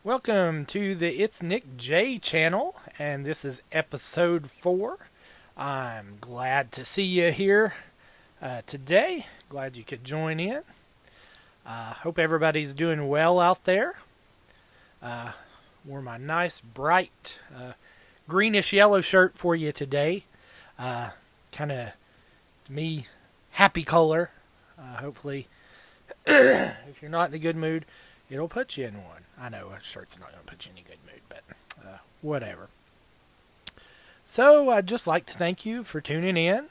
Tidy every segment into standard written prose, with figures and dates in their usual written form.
Welcome to the ItsNickJ channel, and this is episode 4. I'm glad to see you here today. Glad you could join in. Hope everybody's doing well out there. Wore my nice bright greenish yellow shirt for you today. Kind of, to me, happy color. Hopefully, if you're not in a good mood, it'll put you in one. I know a shirt's not going to put you in a good mood, but whatever. So I'd just like to thank you for tuning in.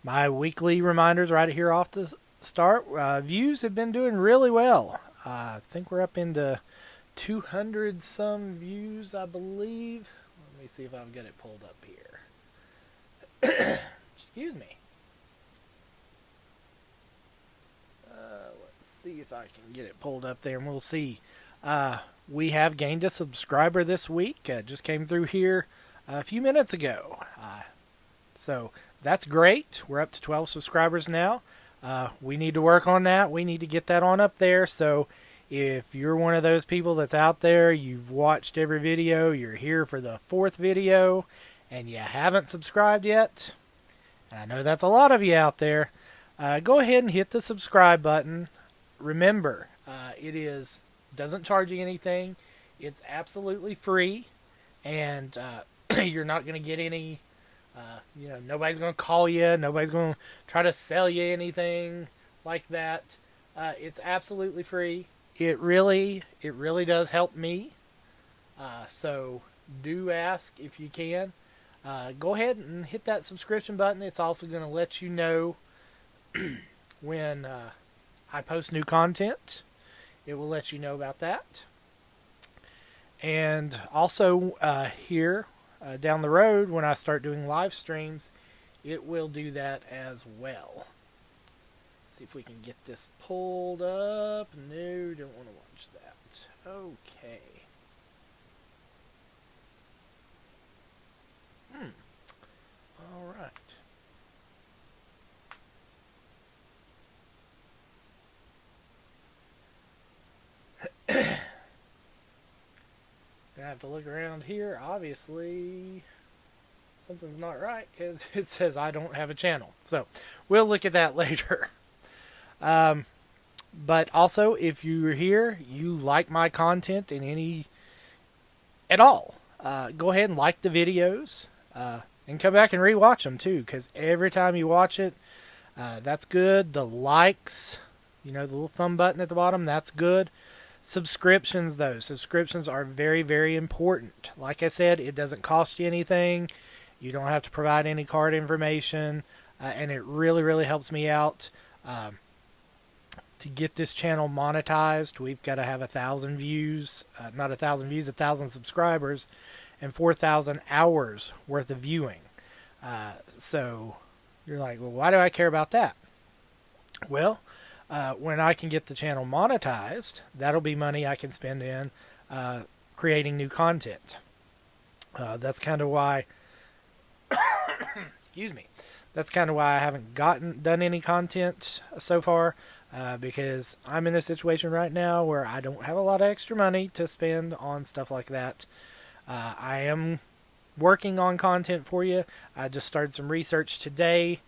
My weekly reminders right here off the start. Views have been doing really well. I think we're up into 200 some views, I believe. Let me see if I've got it pulled up here. Excuse me. See if I can get it pulled up there, and we'll see. We have gained a subscriber this week. Just came through here a few minutes ago. So that's great. We're up to 12 subscribers now. We need to work on that. We need to get that on up there. So if you're one of those people that's out there, you've watched every video, you're here for the 4th video, and you haven't subscribed yet, and I know that's a lot of you out there, go ahead and hit the subscribe button. Remember, it doesn't charge you anything. It's absolutely free, and you're not going to get any. Nobody's going to call you. Nobody's going to try to sell you anything like that. It's absolutely free. It really does help me. So do ask if you can. Go ahead and hit that subscription button. It's also going to let you know when I post new content. It will let you know about that. And also here down the road, when I start doing live streams, it will do that as well. See if we can get this pulled up. No, don't want to watch that. Okay. All right. I have to look around here. Obviously, something's not right because it says I don't have a channel. So we'll look at that later. But also, if you're here, you like my content in any at all, go ahead and like the videos and come back and rewatch them too. Because every time you watch it, that's good. The likes, the little thumb button at the bottom, that's good. Subscriptions, though. Subscriptions are very, very important. Like I said, it doesn't cost you anything. You don't have to provide any card information. And it really, really helps me out. To get this channel monetized, we've got to have 1,000 views. Not 1,000 views, 1,000 subscribers. And 4,000 hours worth of viewing. So you're like, well, why do I care about that? Well, when I can get the channel monetized, that'll be money I can spend in creating new content. That's kind of why, excuse me, that's kind of why I haven't done any content so far, because I'm in a situation right now where I don't have a lot of extra money to spend on stuff like that. I am working on content for you. I just started some research today.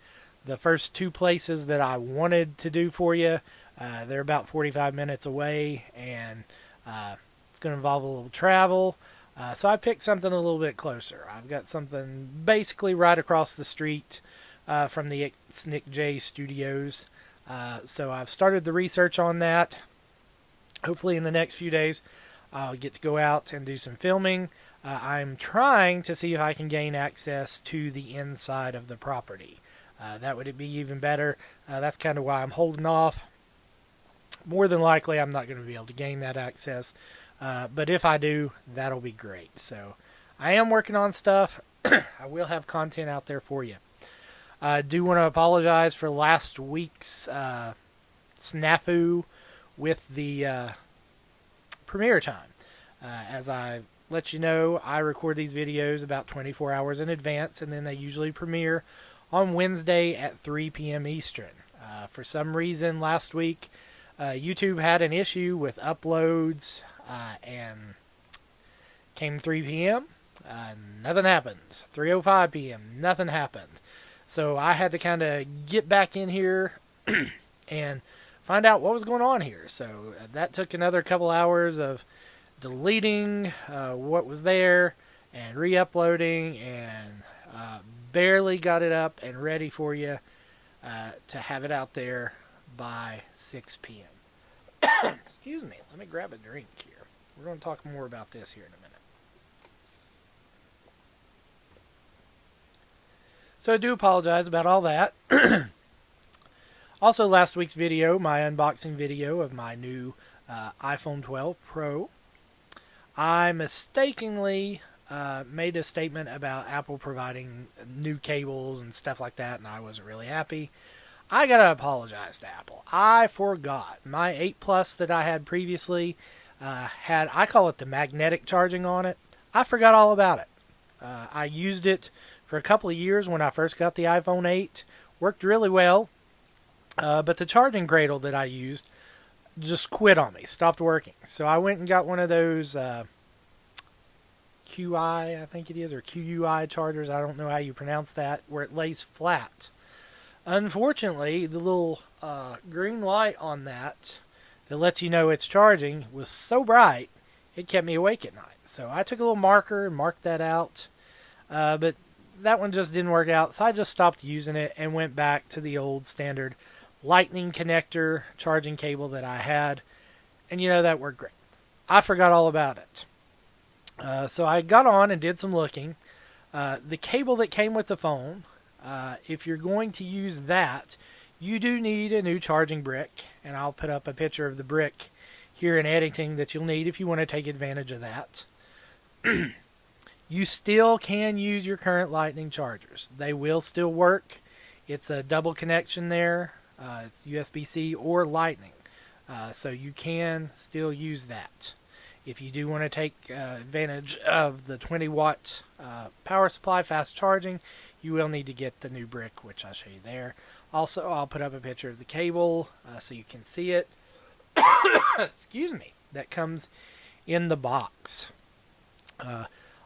The first 2 places that I wanted to do for you, they're about 45 minutes away, and it's going to involve a little travel. So I picked something a little bit closer. I've got something basically right across the street from the ItsNickJ studios. So I've started the research on that. Hopefully in the next few days, I'll get to go out and do some filming. I'm trying to see if I can gain access to the inside of the property. That would be even better. That's kind of why I'm holding off. More than likely, I'm not going to be able to gain that access. But if I do, that'll be great. So I am working on stuff. I will have content out there for you. I do want to apologize for last week's snafu with the premiere time. As I let you know, I record these videos about 24 hours in advance, and then they usually premiere on Wednesday at 3 p.m. Eastern. For some reason last week, YouTube had an issue with uploads, and came 3 p.m., nothing happened. 3:05 p.m., nothing happened. So I had to kind of get back in here and find out what was going on here. So that took another couple hours of deleting what was there and re-uploading, and barely got it up and ready for you to have it out there by 6 p.m. Excuse me, let me grab a drink here. We're going to talk more about this here in a minute. So I do apologize about all that. Also, last week's video, my unboxing video of my new iPhone 12 Pro, I mistakenly made a statement about Apple providing new cables and stuff like that, and I wasn't really happy. I gotta apologize to Apple. I forgot. My 8 Plus that I had previously had, I call it the magnetic charging on it. I forgot all about it. I used it for a couple of years when I first got the iPhone 8. Worked really well, but the charging cradle that I used just quit on me, stopped working. So I went and got one of those QI, I think it is, or QUI chargers. I don't know how you pronounce that, where it lays flat. Unfortunately, the little green light on that lets you know it's charging was so bright, it kept me awake at night. So I took a little marker and marked that out, but that one just didn't work out, so I just stopped using it and went back to the old standard lightning connector charging cable that I had, and that worked great. I forgot all about it. So I got on and did some looking. The cable that came with the phone, if you're going to use that, you do need a new charging brick, and I'll put up a picture of the brick here in editing that you'll need if you want to take advantage of that. You still can use your current lightning chargers. They will still work. It's a double connection there. It's USB-C or lightning. So you can still use that. If you do want to take advantage of the 20-watt power supply fast charging, you will need to get the new brick, which I'll show you there. Also, I'll put up a picture of the cable so you can see it. Excuse me. That comes in the box.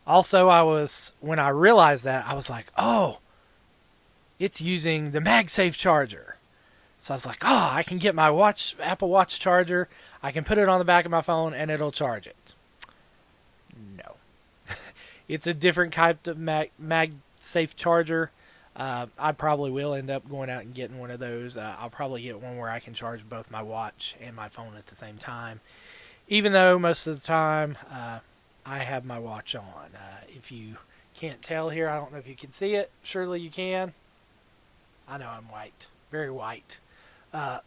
Also, when I realized that, I was like, oh, it's using the MagSafe charger. So I was like, oh, I can get my Apple Watch charger, I can put it on the back of my phone, and it'll charge it. No. It's a different type of MagSafe charger. I probably will end up going out and getting one of those. I'll probably get one where I can charge both my watch and my phone at the same time. Even though most of the time I have my watch on. If you can't tell here, I don't know if you can see it. Surely you can. I know I'm white. Very white.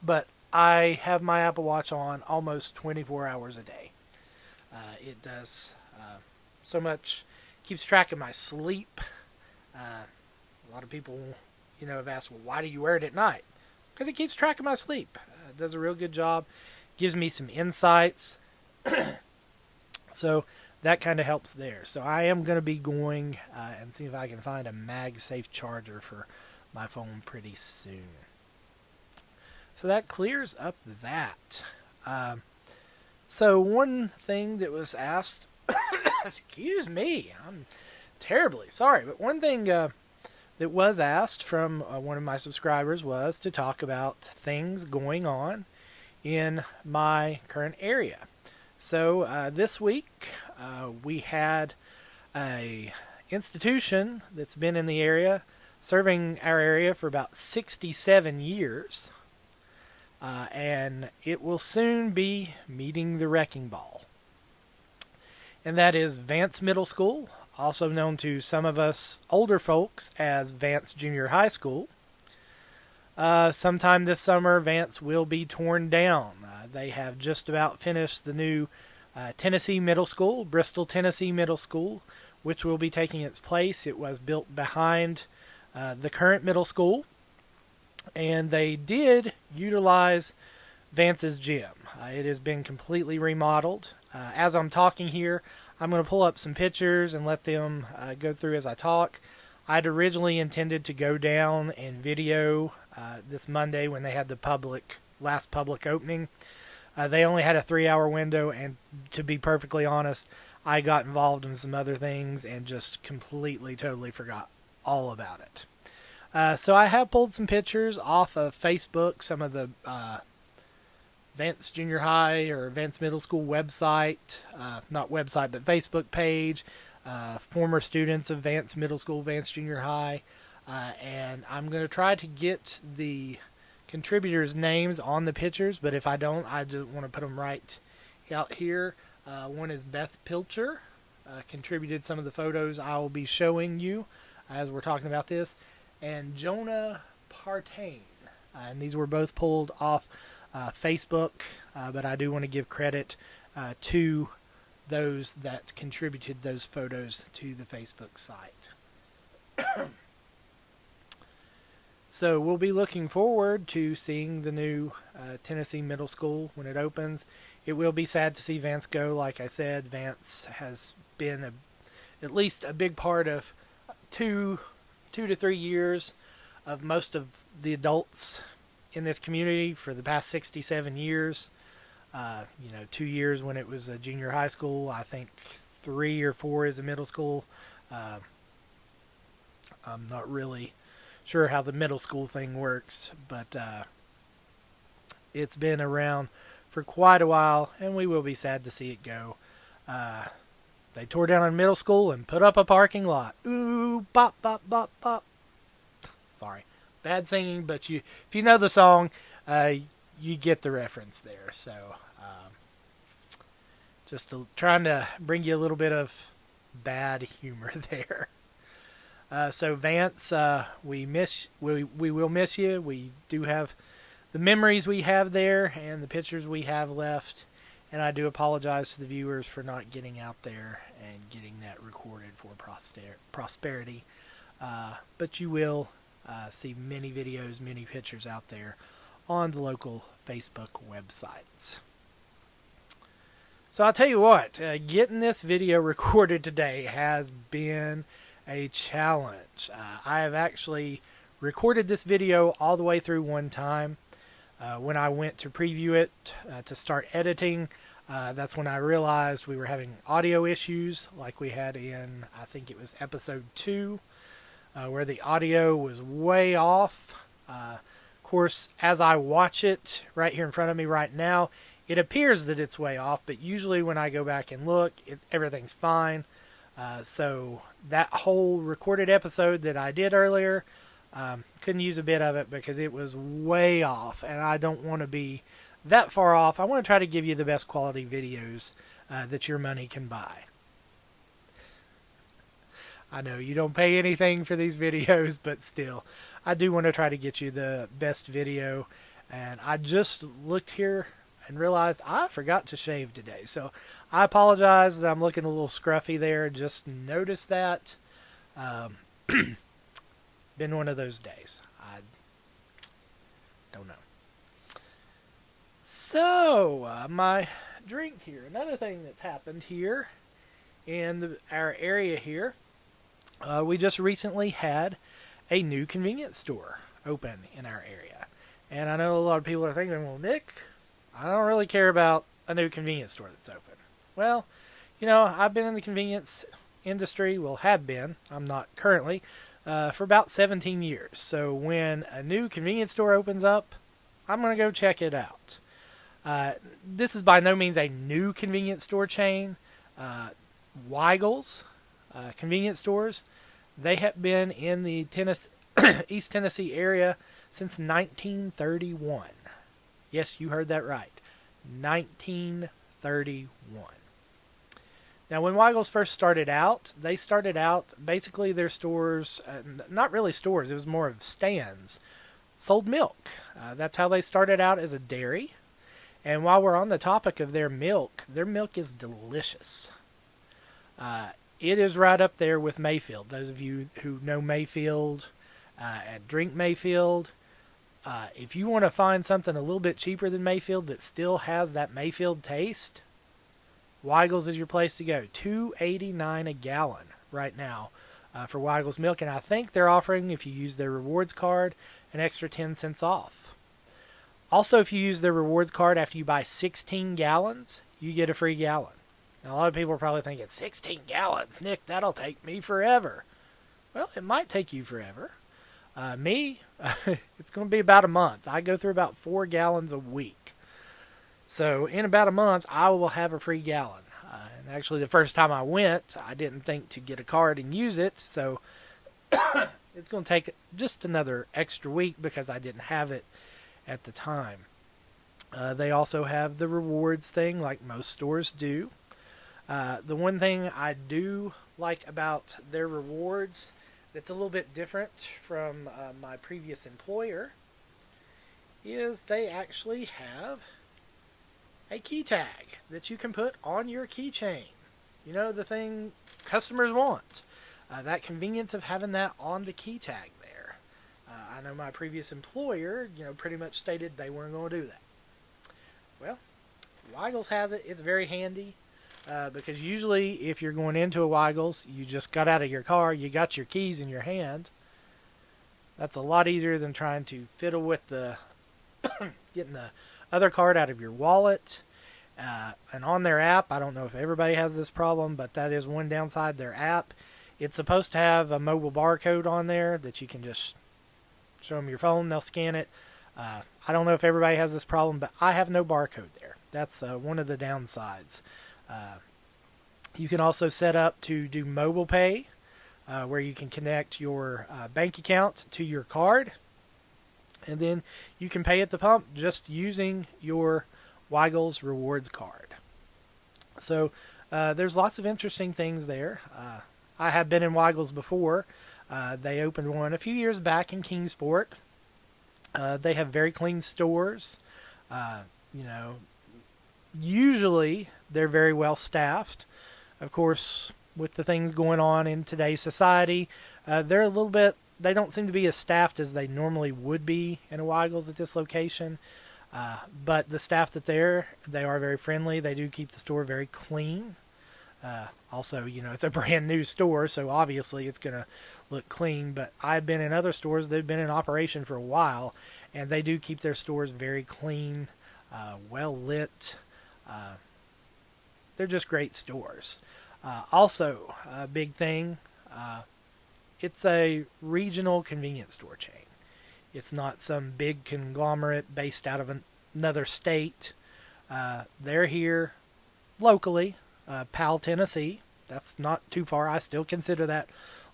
But I have my Apple Watch on almost 24 hours a day. It does so much. Keeps track of my sleep. A lot of people, have asked, well, why do you wear it at night? Because it keeps track of my sleep. It does a real good job. Gives me some insights. So that kind of helps there. So I am going to be going and see if I can find a MagSafe charger for my phone pretty soon. So that clears up that. So one thing that was asked, excuse me, I'm terribly sorry, but one thing that was asked from one of my subscribers was to talk about things going on in my current area. So this week we had a institution that's been in the area, serving our area for about 67 years. And it will soon be meeting the wrecking ball. And that is Vance Middle School, also known to some of us older folks as Vance Junior High School. Sometime this summer, Vance will be torn down. They have just about finished the new Tennessee Middle School, Bristol, Tennessee Middle School, which will be taking its place. It was built behind the current middle school. And they did utilize Vance's gym. It has been completely remodeled. As I'm talking here, I'm going to pull up some pictures and let them go through as I talk. I'd originally intended to go down and video this Monday when they had the public last public opening. They only had a 3-hour window, and to be perfectly honest, I got involved in some other things and just completely, totally forgot all about it. So I have pulled some pictures off of Facebook, some of the Vance Junior High or Vance Middle School website, not website, but Facebook page, former students of Vance Middle School, Vance Junior High, and I'm going to try to get the contributors' names on the pictures, but if I don't, I just want to put them right out here. One is Beth Pilcher, contributed some of the photos I will be showing you as we're talking about this, and Jonah Partain, and these were both pulled off Facebook, but I do want to give credit to those that contributed those photos to the Facebook site. So we'll be looking forward to seeing the new Tennessee Middle School when it opens. It will be sad to see Vance go. Like I said, Vance has been at least a big part of 2 to 3 years of most of the adults in this community for the past 67 years. 2 years when it was a junior high school. I think 3 or 4 is a middle school. I'm not really sure how the middle school thing works, but it's been around for quite a while, and we will be sad to see it go. They tore down a middle school and put up a parking lot. Ooh, bop, bop, bop, bop. Sorry, bad singing, but if you know the song, you get the reference there. So, just trying to bring you a little bit of bad humor there. So Vance, we will miss you. We do have the memories we have there and the pictures we have left, and I do apologize to the viewers for not getting out there and getting that recorded for prosperity. But you will see many videos, many pictures out there on the local Facebook websites. So I'll tell you what, getting this video recorded today has been a challenge. I have actually recorded this video all the way through one time. When I went to preview it to start editing, that's when I realized we were having audio issues like we had in, I think it was episode 2, where the audio was way off. Of course, as I watch it right here in front of me right now, it appears that it's way off, but usually when I go back and look, everything's fine. So that whole recorded episode that I did earlier, couldn't use a bit of it because it was way off, and I don't want to be that far off. I want to try to give you the best quality videos that your money can buy. I know you don't pay anything for these videos, but still, I do want to try to get you the best video. And I just looked here and realized I forgot to shave today. So I apologize that I'm looking a little scruffy there. Just noticed that. Been one of those days. I don't know. So, my drink here. Another thing that's happened here in our area here. We just recently had a new convenience store open in our area. And I know a lot of people are thinking, well, Nick, I don't really care about a new convenience store that's open. Well, I've been in the convenience industry, have been, I'm not currently, for about 17 years. So when a new convenience store opens up, I'm going to go check it out. This is by no means a new convenience store chain. Weigel's convenience stores, they have been in the East Tennessee area since 1931. Yes, you heard that right. 1931. Now, when Weigel's first started out, they started out basically their stores, not really stores, it was more of stands, sold milk. That's how they started out, as a dairy. And while we're on the topic of their milk is delicious. It is right up there with Mayfield. Those of you who know Mayfield and drink Mayfield, if you want to find something a little bit cheaper than Mayfield that still has that Mayfield taste, Weigel's is your place to go. $2.89 a gallon right now for Weigel's milk, and I think they're offering, if you use their rewards card, an extra 10 cents off. Also, if you use their rewards card after you buy 16 gallons, you get a free gallon. Now, a lot of people are probably thinking, 16 gallons, Nick, that'll take me forever. Well, it might take you forever. Me, it's going to be about a month. I go through about 4 gallons a week. So in about a month, I will have a free gallon. And actually, the first time I went, I didn't think to get a card and use it. So it's going to take just another extra week because I didn't have it at the time. They also have the rewards thing like most stores do. The one thing I do like about their rewards that's a little bit different from my previous employer is they actually have a key tag that you can put on your keychain. You know, the thing customers want. That convenience of having that on the key tag there. I know my previous employer, pretty much stated they weren't going to do that. Well, Weigel's has it. It's very handy because usually if you're going into a Weigel's, you just got out of your car, you got your keys in your hand. That's a lot easier than trying to fiddle with the getting the other card out of your wallet. And on their app, I don't know if everybody has this problem, but that is one downside. Their app, it's supposed to have a mobile barcode on there that you can just show them your phone, they'll scan it. I don't know if everybody has this problem, but I have no barcode there. That's one of the downsides. You can also set up to do mobile pay, where you can connect your bank account to your card, and then you can pay at the pump just using your Weigel's rewards card. So there's lots of interesting things there. I have been in Weigel's before. They opened one a few years back in Kingsport. They have very clean stores. Usually they're very well staffed. Of course, with the things going on in today's society, they're a little bit, they don't seem to be as staffed as they normally would be in a Weigel's at this location. But the staff they are very friendly. They do keep the store very clean. Also, it's a brand new store, so obviously it's going to look clean. But I've been in other stores that have been in operation for a while, and they do keep their stores very clean, well lit. They're just great stores. Also, a big thing, it's a regional convenience store chain. It's not some big conglomerate based out of another state. They're here locally, Powell, Tennessee. That's not too far. I still consider that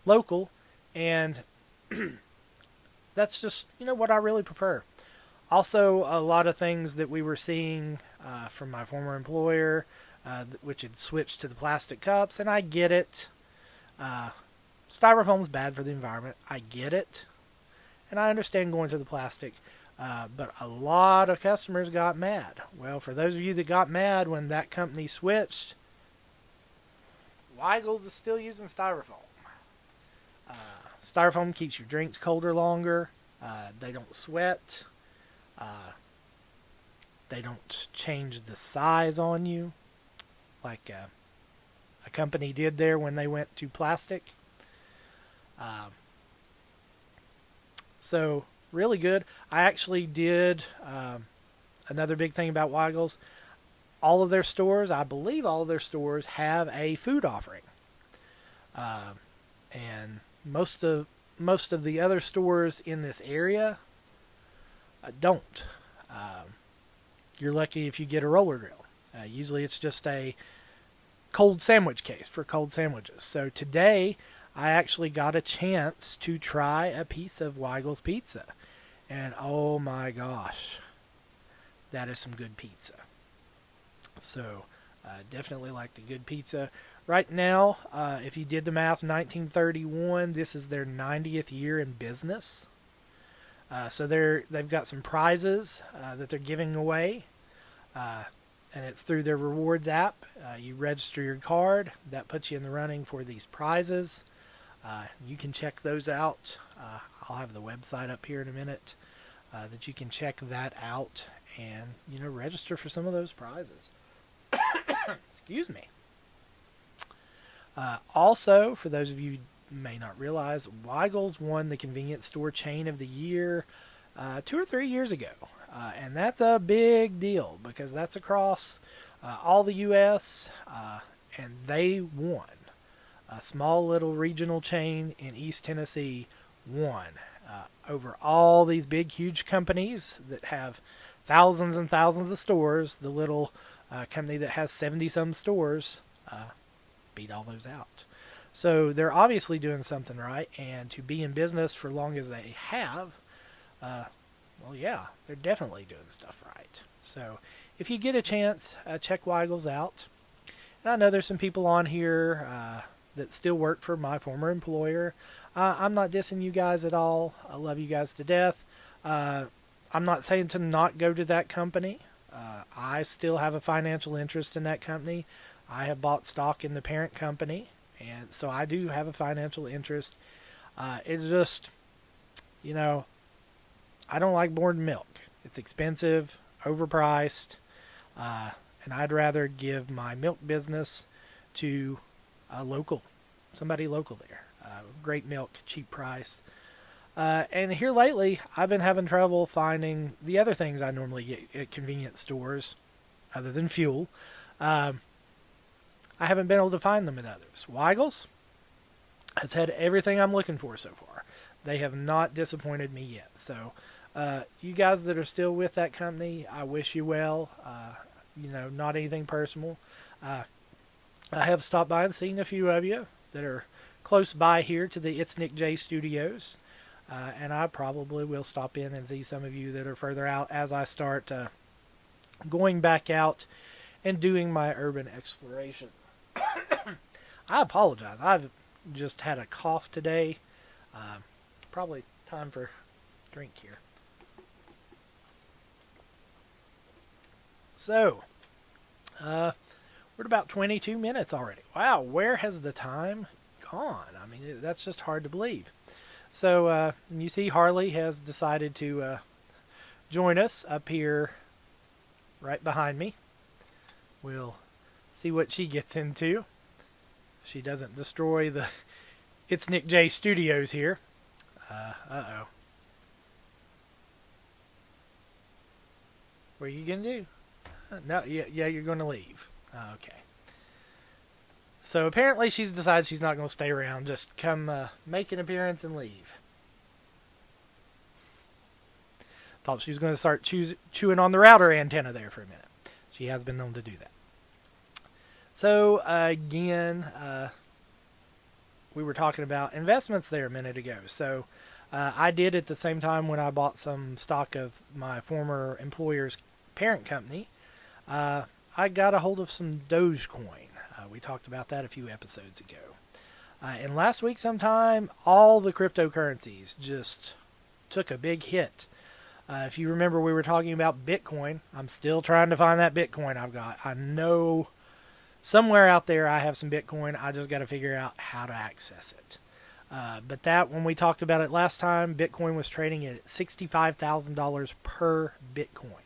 local. And that's just, what I really prefer. Also, a lot of things that we were seeing from my former employer, which had switched to the plastic cups, and I get it. Styrofoam's bad for the environment. I get it. And I understand going to the plastic, but a lot of customers got mad. Well, for those of you that got mad when that company switched, Weigel's is still using styrofoam. Styrofoam keeps your drinks colder longer. They don't sweat. They don't change the size on you like a company did there when they went to plastic. So, really good. I actually did another big thing about Weigel's. All of their stores, I believe all of their stores, have a food offering. And most of the other stores in this area don't. You're lucky if you get a roller grill. Usually it's just a cold sandwich case for cold sandwiches. So today I actually got a chance to try a piece of Weigel's pizza. And oh my gosh, that is some good pizza. So definitely like the good pizza. Right now, if you did the math, 1931, this is their 90th year in business. So they've got some prizes that they're giving away. And it's through their rewards app. You register your card. That puts you in the running for these prizes. You can check those out. I'll have the website up here in a minute that you can check that out and register for some of those prizes. Excuse me. Also, for those of you who may not realize, Weigel's won the Convenience Store Chain of the Year 2 or 3 years ago. And that's a big deal because that's across all the U.S., and they won. A small little regional chain in East Tennessee won over all these big, huge companies that have thousands and thousands of stores. The little company that has 70-some stores beat all those out. So they're obviously doing something right, and to be in business for long as they have, well, yeah, they're definitely doing stuff right. So if you get a chance, check Weigel's out. And I know there's some people on here that still work for my former employer. I'm not dissing you guys at all. I love you guys to death. I'm not saying to not go to that company. I still have a financial interest in that company. I have bought stock in the parent company, and so I do have a financial interest. It's just, I don't like board milk. It's expensive, overpriced, and I'd rather give my milk business to somebody local there. Great milk, cheap price. And here lately, I've been having trouble finding the other things I normally get at convenience stores, other than fuel. I haven't been able to find them at others. Weigel's has had everything I'm looking for so far. They have not disappointed me yet. So, you guys that are still with that company, I wish you well. Not anything personal. I have stopped by and seen a few of you that are close by here to the ItsNickJ Studios. And I probably will stop in and see some of you that are further out as I start going back out and doing my urban exploration. I apologize. I've just had a cough today. Probably time for a drink here. So, we're at about 22 minutes already. Wow, where has the time gone? I mean, that's just hard to believe. So, you see Harley has decided to join us up here right behind me. We'll see what she gets into. She doesn't destroy the ItsNickJ Studios here. Uh-oh. What are you going to do? No, yeah, you're going to leave. Okay. So apparently she's decided she's not going to stay around. Just come make an appearance and leave. Thought she was going to start chewing on the router antenna there for a minute. She has been known to do that. So again, we were talking about investments there a minute ago. So I did at the same time when I bought some stock of my former employer's parent company. I got a hold of some Dogecoin. We talked about that a few episodes ago. And last week sometime, all the cryptocurrencies just took a big hit. If you remember, we were talking about Bitcoin. I'm still trying to find that Bitcoin I've got. I know somewhere out there I have some Bitcoin. I just got to figure out how to access it. But that, when we talked about it last time, Bitcoin was trading at $65,000 per Bitcoin.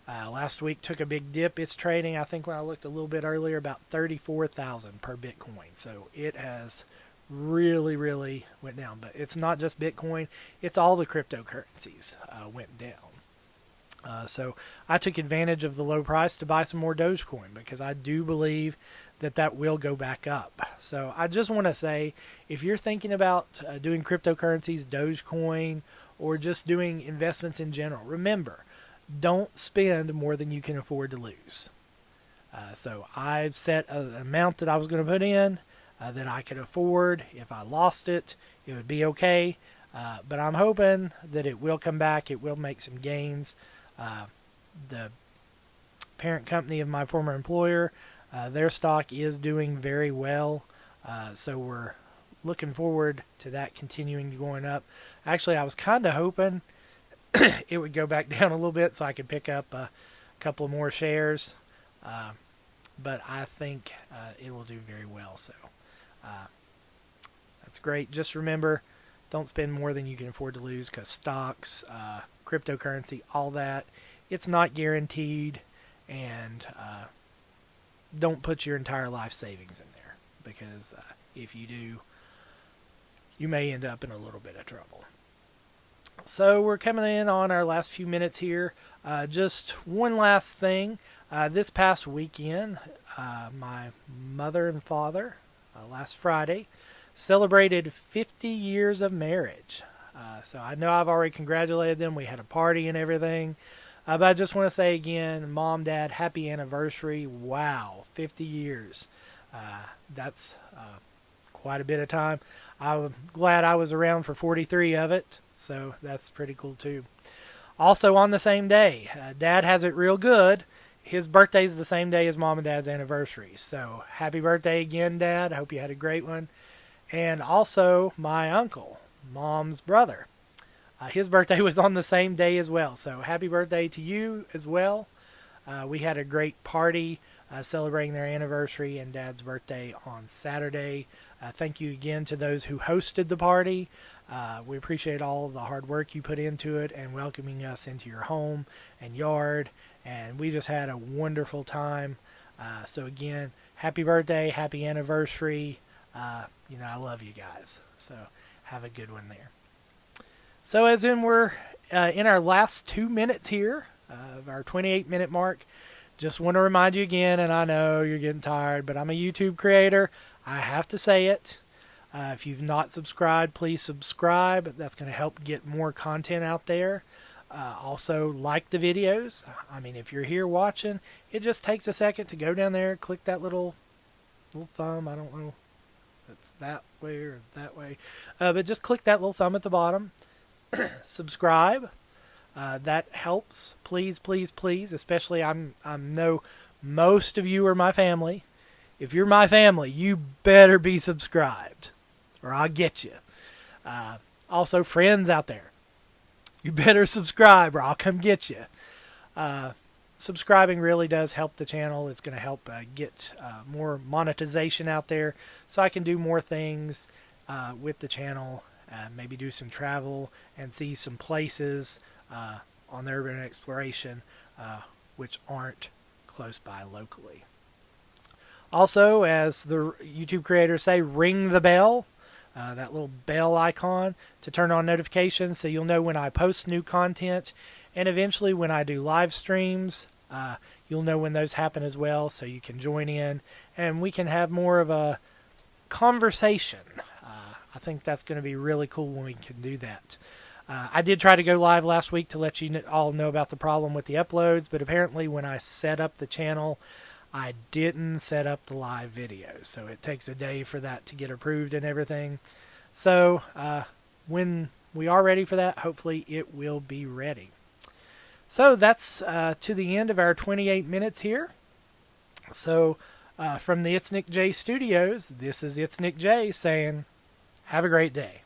Last week took a big dip. It's trading, I think when I looked a little bit earlier, about $34,000 per Bitcoin. So it has really, really went down. But it's not just Bitcoin. It's all the cryptocurrencies went down. So I took advantage of the low price to buy some more Dogecoin because I do believe that will go back up. So I just want to say, if you're thinking about doing cryptocurrencies, Dogecoin, or just doing investments in general, remember, don't spend more than you can afford to lose. So I've set an amount that I was going to put in that I could afford. If I lost it, it would be okay. But I'm hoping that it will come back. It will make some gains. The parent company of my former employer, their stock is doing very well. So we're looking forward to that continuing going up. Actually, I was kind of hoping it would go back down a little bit so I could pick up a couple more shares. But I think it will do very well. So that's great. Just remember, don't spend more than you can afford to lose, because stocks, cryptocurrency, all that, it's not guaranteed. And don't put your entire life savings in there, because if you do, you may end up in a little bit of trouble. So we're coming in on our last few minutes here. Just one last thing. This past weekend, my mother and father, last Friday, celebrated 50 years of marriage. So I know I've already congratulated them. We had a party and everything. But I just want to say again, Mom, Dad, happy anniversary. Wow, 50 years. That's quite a bit of time. I'm glad I was around for 43 of it. So that's pretty cool too. Also on the same day, Dad has it real good. His birthday's the same day as Mom and Dad's anniversary. So happy birthday again, Dad. I hope you had a great one. And also my uncle, Mom's brother. His birthday was on the same day as well. So happy birthday to you as well. We had a great party celebrating their anniversary and Dad's birthday on Saturday. Thank you again to those who hosted the party. We appreciate all the hard work you put into it and welcoming us into your home and yard. And we just had a wonderful time. So again, happy birthday, happy anniversary. I love you guys. So have a good one there. So as in we're in our last 2 minutes here of our 28-minute mark, just want to remind you again, and I know you're getting tired, but I'm a YouTube creator. I have to say it. If you've not subscribed, please subscribe. That's going to help get more content out there. Also, like the videos. I mean, if you're here watching, it just takes a second to go down there, click that little thumb. I don't know if it's that way or that way. But just click that little thumb at the bottom. Subscribe. That helps. Please, please, please. Especially, I know most of you are my family. If you're my family, you better be subscribed, or I'll get you. Also, friends out there, you better subscribe, or I'll come get you. Subscribing really does help the channel. It's going to help get more monetization out there, so I can do more things with the channel. Maybe do some travel and see some places on the urban exploration which aren't close by locally. Also, as the YouTube creators say, ring the bell, that little bell icon to turn on notifications so you'll know when I post new content, and eventually when I do live streams, you'll know when those happen as well, so you can join in and we can have more of a conversation. I think that's going to be really cool when we can do that. I did try to go live last week to let you all know about the problem with the uploads, but apparently when I set up the channel, I didn't set up the live videos, so it takes a day for that to get approved and everything. So when we are ready for that, hopefully it will be ready. So that's to the end of our 28 minutes here. So from the ItsNickJ Studios, this is ItsNickJ saying, have a great day.